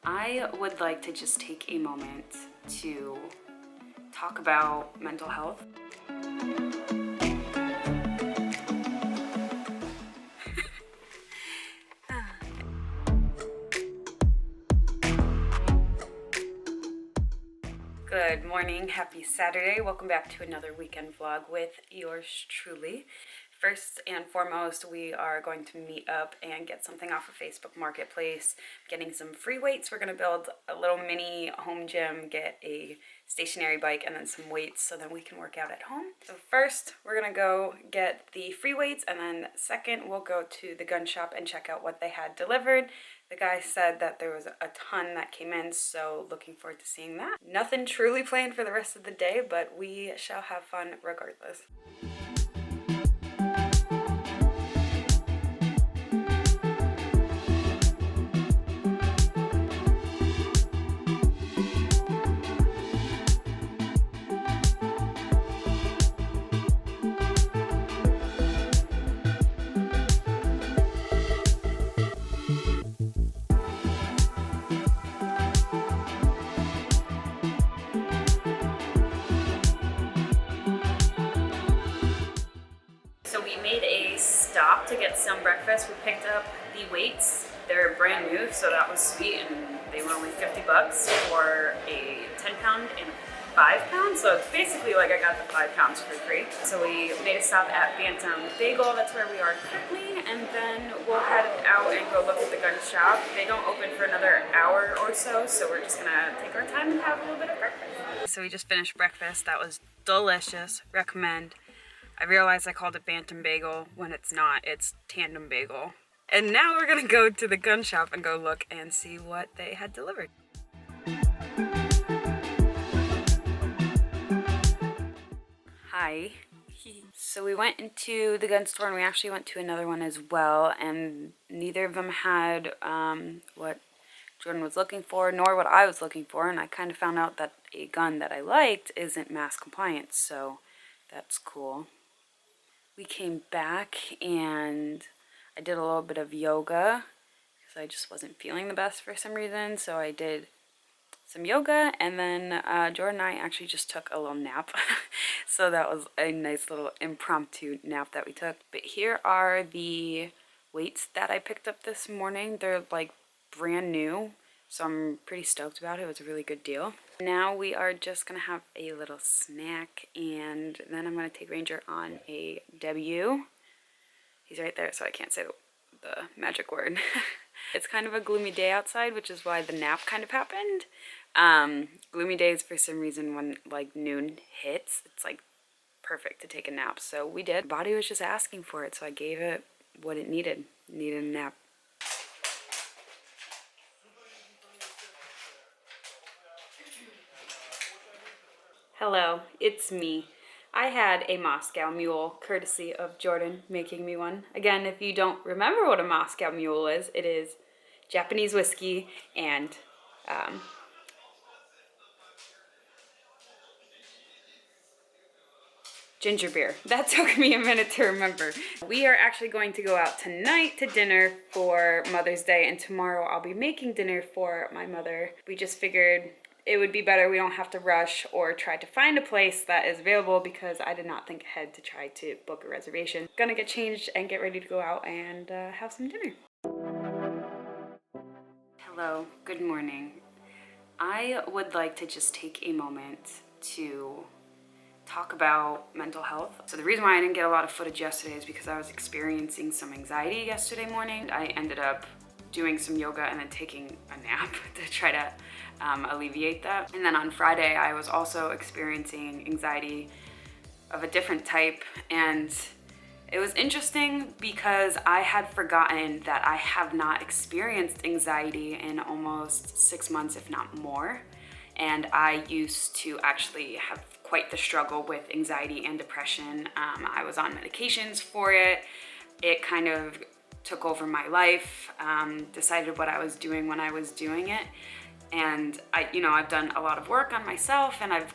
I would like to just take a moment to talk about mental health. Good morning, happy Saturday. Welcome back to another weekend vlog with yours truly. First and foremost, we are going to meet up and get something off of Facebook Marketplace, getting some free weights. We're going to build a little mini home gym, get a stationary bike, and then some weights so then we can work out at home. So first, we're going to go get the free weights, and then second, we'll go to the gun shop and check out what they had delivered. The guy said that there was a ton that came in, so looking forward to seeing that. Nothing truly planned for the rest of the day, but we shall have fun regardless. So we made a stop to get some breakfast. We picked up the weights. They're brand new, so that was sweet, and they were only $50 for a 10-pound and 5-pound. So it's basically like I got the 5 pounds for free. So we made a stop at Bantam Bagel. That's where we are currently, and then we'll head out and go look at the gun shop. They don't open for another hour or so, so we're just gonna take our time and have a little bit of breakfast. So we just finished breakfast. That was delicious. Recommend. I realized I called it Bantam Bagel when it's not, it's Tandem Bagel. And now we're gonna go to the gun shop and go look and see what they had delivered. Hi. So we went into the gun store and we actually went to another one as well, and neither of them had what Jordan was looking for nor what I was looking for, and I kind of found out that a gun that I liked isn't mass compliant, so that's cool. We came back and I did a little bit of yoga because I just wasn't feeling the best for some reason. So I did some yoga, and then Jordan and I actually just took a little nap. So that was a nice little impromptu nap that we took. But here are the weights that I picked up this morning. They're like brand new, so I'm pretty stoked about it. It was a really good deal. Now we are just gonna have a little snack, and then I'm gonna take Ranger on a W. He's right there, so I can't say the magic word. It's kind of a gloomy day outside, which is why the nap kind of happened. Gloomy days, for some reason, when like noon hits, it's like perfect to take a nap. So we did. Body was just asking for it, so I gave it what it needed. It needed a nap. Hello, it's me. I had a Moscow Mule, courtesy of Jordan making me one. Again, if you don't remember what a Moscow Mule is, it is Japanese whiskey and ginger beer. That took me a minute to remember. We are actually going to go out tonight to dinner for Mother's Day, and tomorrow I'll be making dinner for my mother. We just figured it would be better we don't have to rush or try to find a place that is available, because I did not think ahead to try to book a reservation. Gonna get changed and get ready to go out and have some dinner. Hello, good morning. I would like to just take a moment to talk about mental health. So the reason why I didn't get a lot of footage yesterday is because I was experiencing some anxiety yesterday morning. I ended up doing some yoga and then taking a nap to try to alleviate that. And then on Friday, I was also experiencing anxiety of a different type, and it was interesting because I had forgotten that I have not experienced anxiety in almost 6 months, if not more. And I used to actually have quite the struggle with anxiety and depression. I was on medications for it. It kind of took over my life, decided what I was doing when I was doing it. And I've done a lot of work on myself, and I've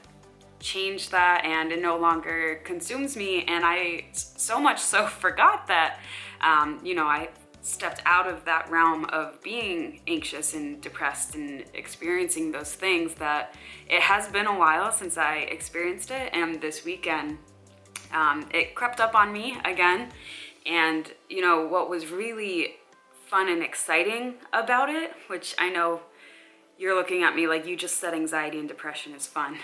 changed that, and it no longer consumes me. And I so much so forgot that, I stepped out of that realm of being anxious and depressed and experiencing those things, that it has been a while since I experienced it, and this weekend it crept up on me again. And you know what was really fun and exciting about it, which I know you're looking at me like you just said anxiety and depression is fun.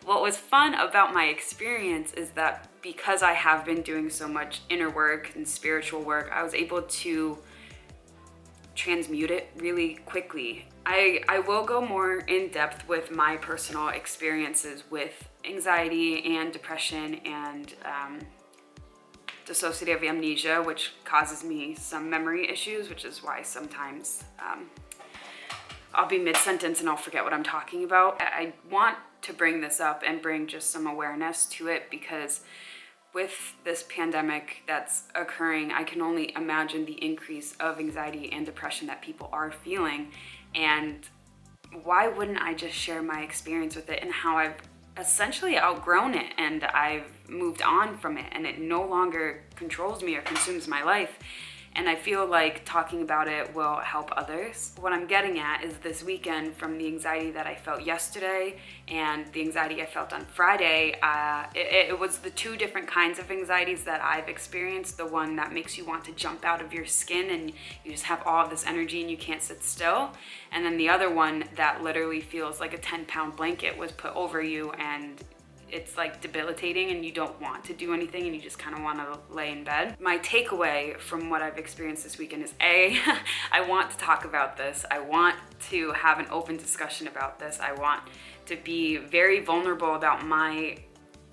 What was fun about my experience is that because I have been doing so much inner work and spiritual work, I was able to transmute it really quickly. I will go more in depth with my personal experiences with anxiety and depression and dissociative amnesia, which causes me some memory issues, which is why sometimes I'll be mid-sentence and I'll forget what I'm talking about. I want to bring this up and bring just some awareness to it, because with this pandemic that's occurring, I can only imagine the increase of anxiety and depression that people are feeling. And why wouldn't I just share my experience with it and how I've essentially outgrown it and I've moved on from it and it no longer controls me or consumes my life. And I feel like talking about it will help others. What I'm getting at is this weekend, from the anxiety that I felt yesterday and the anxiety I felt on Friday, it was the two different kinds of anxieties that I've experienced. The one that makes you want to jump out of your skin and you just have all of this energy and you can't sit still. And then the other one that literally feels like a 10-pound blanket was put over you, and it's like debilitating and you don't want to do anything and you just kind of want to lay in bed. My takeaway from what I've experienced this weekend is I want to talk about this. I want to have an open discussion about this. I want to be very vulnerable about my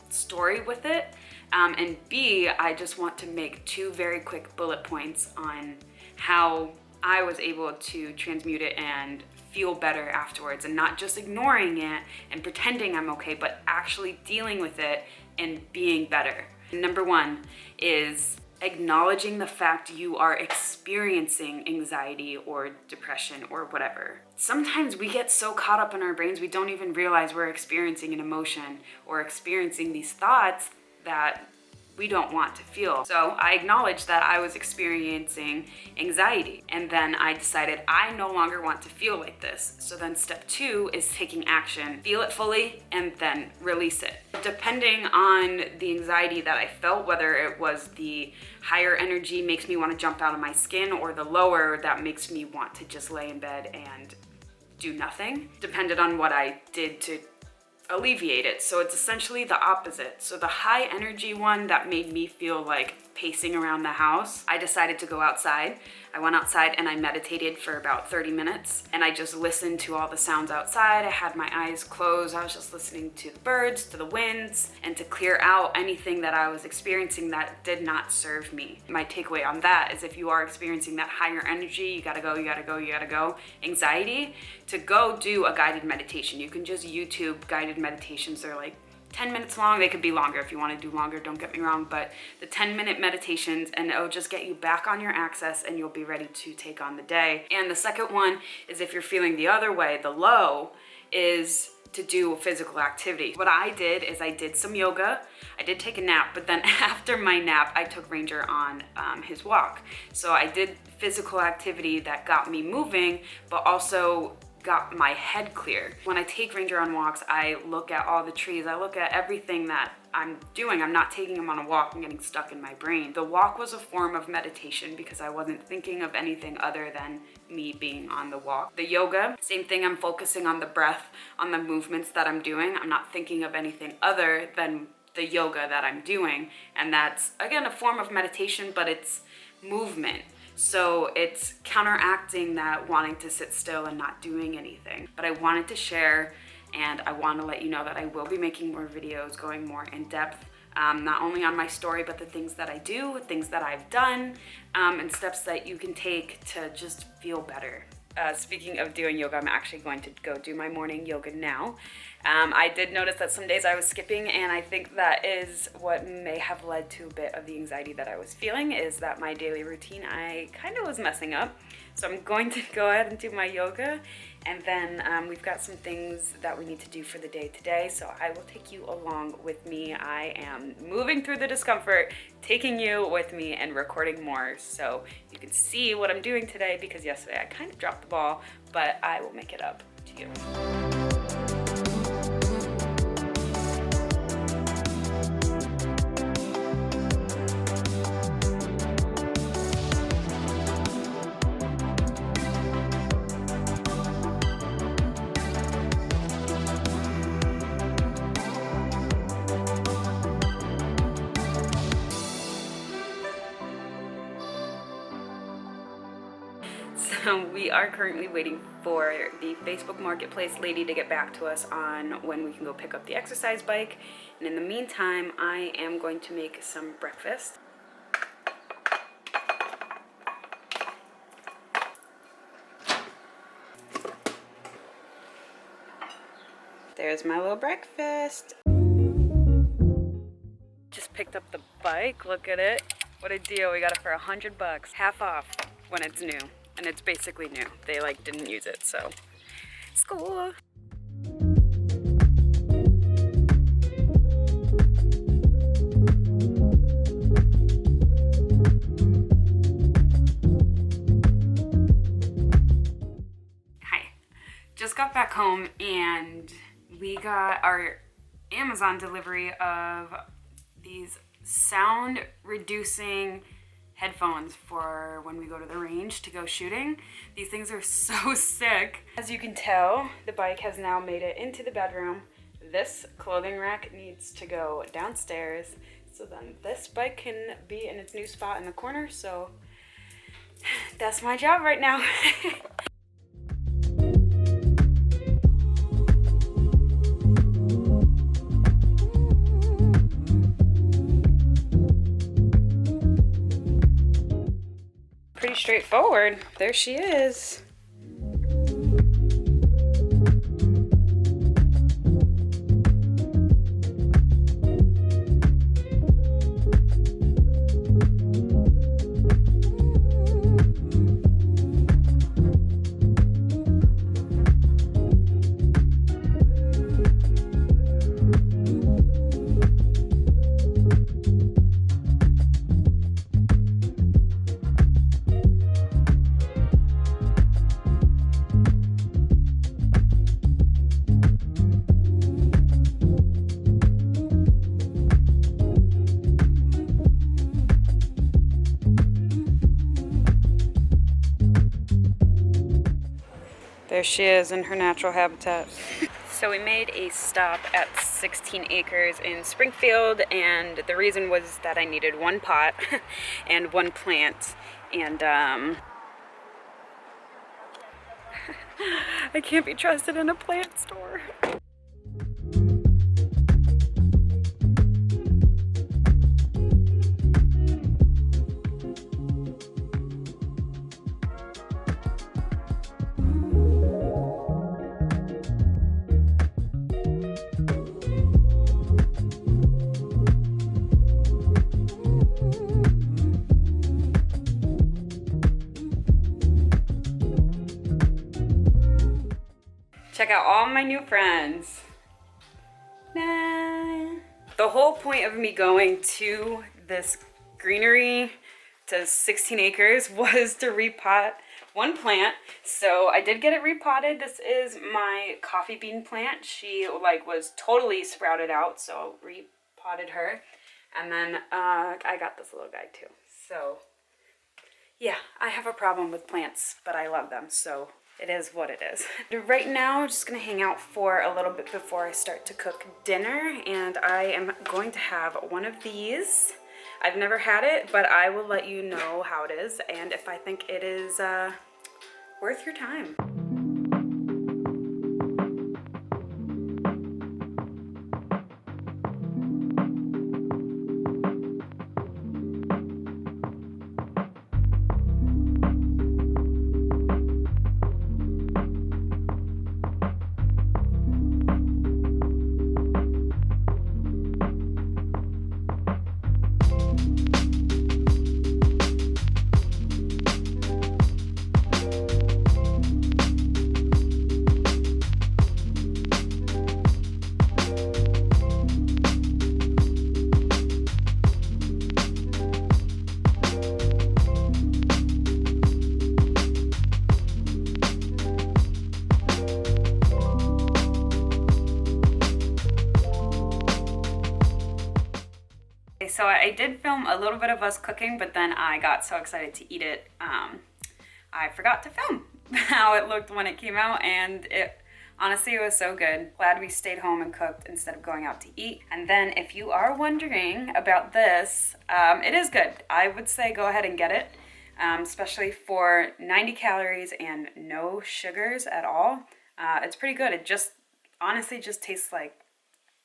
story with it. And B, I just want to make two very quick bullet points on how I was able to transmute it and feel better afterwards, and not just ignoring it and pretending I'm okay, but actually dealing with it and being better. Number one is acknowledging the fact you are experiencing anxiety or depression or whatever. Sometimes we get so caught up in our brains we don't even realize we're experiencing an emotion or experiencing these thoughts that we don't want to feel. So I acknowledged that I was experiencing anxiety, and then I decided I no longer want to feel like this. So then step two is taking action. Feel it fully and then release it. Depending on the anxiety that I felt, whether it was the higher energy makes me want to jump out of my skin, or the lower that makes me want to just lay in bed and do nothing, depended on what I did to alleviate it. So it's essentially the opposite. So the high energy one that made me feel like pacing around the house, I decided to go outside. I went outside and I meditated for about 30 minutes, and I just listened to all the sounds outside. I had my eyes closed. I was just listening to the birds, to the winds, and to clear out anything that I was experiencing that did not serve me. My takeaway on that is, if you are experiencing that higher energy, you gotta go, anxiety, to go do a guided meditation. You can just YouTube guided meditations. They're like 10 minutes long. They could be longer if you want to do longer, don't get me wrong, but the 10-minute meditations, and it'll just get you back on your axis and you'll be ready to take on the day. And the second one is, if you're feeling the other way, the low, is to do physical activity. What I did is I did some yoga. I did take a nap, but then after my nap, I took Ranger on his walk. So I did physical activity that got me moving, but also got my head clear. When I take Ranger on walks, I look at all the trees, I look at everything that I'm doing. I'm not taking him on a walk and getting stuck in my brain. The walk was a form of meditation because I wasn't thinking of anything other than me being on the walk. The yoga, same thing. I'm focusing on the breath, on the movements that I'm doing. I'm not thinking of anything other than the yoga that I'm doing. And that's, again, a form of meditation, but it's movement. So it's counteracting that wanting to sit still and not doing anything. But I wanted to share, and I want to let you know that I will be making more videos going more in depth, not only on my story, but the things that I do, things that I've done, and steps that you can take to just feel better. Speaking of doing yoga, I'm actually going to go do my morning yoga now. I did notice that some days I was skipping, and I think that is what may have led to a bit of the anxiety that I was feeling, is that my daily routine I kind of was messing up. So I'm going to go ahead and do my yoga, And then we've got some things that we need to do for the day today, so I will take you along with me. I am moving through the discomfort, taking you with me and recording more so you can see what I'm doing today, because yesterday I kind of dropped the ball, but I will make it up to you. So we are currently waiting for the Facebook Marketplace lady to get back to us on when we can go pick up the exercise bike. And in the meantime, I am going to make some breakfast. There's my little breakfast. Just picked up the bike, look at it. What a deal, we got it for $100, half off when it's new. And it's basically new. They like didn't use it, so it's cool. Hi, just got back home and we got our Amazon delivery of these sound reducing headphones for when we go to the range to go shooting. These things are so sick. As you can tell, the bike has now made it into the bedroom. This clothing rack needs to go downstairs, so then this bike can be in its new spot in the corner. So that's my job right now. Pretty straightforward. There she is. There she is in her natural habitat. So we made a stop at 16 Acres in Springfield, and the reason was that I needed one pot and one plant, and I can't be trusted in a plant store. Check out all my new friends. Nah. The whole point of me going to this greenery to 16 Acres was to repot one plant. So I did get it repotted. This is my coffee bean plant. She was totally sprouted out, so repotted her. And then I got this little guy too. So yeah, I have a problem with plants, but I love them, so it is what it is. Right now, I'm just gonna hang out for a little bit before I start to cook dinner, and I am going to have one of these. I've never had it, but I will let you know how it is and if I think it is worth your time. So I did film a little bit of us cooking, but then I got so excited to eat it, I forgot to film how it looked when it came out, and honestly, it was so good. Glad we stayed home and cooked instead of going out to eat. And then if you are wondering about this, it is good. I would say go ahead and get it, especially for 90 calories and no sugars at all. It's pretty good. It just honestly just tastes like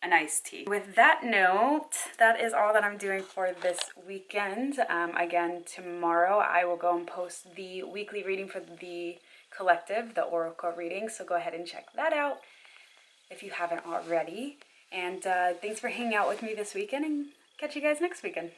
an iced tea. With that note, that is all that I'm doing for this weekend. Again, tomorrow I will go and post the weekly reading for the collective, the Oracle reading, so go ahead and check that out if you haven't already. And thanks for hanging out with me this weekend, and catch you guys next weekend.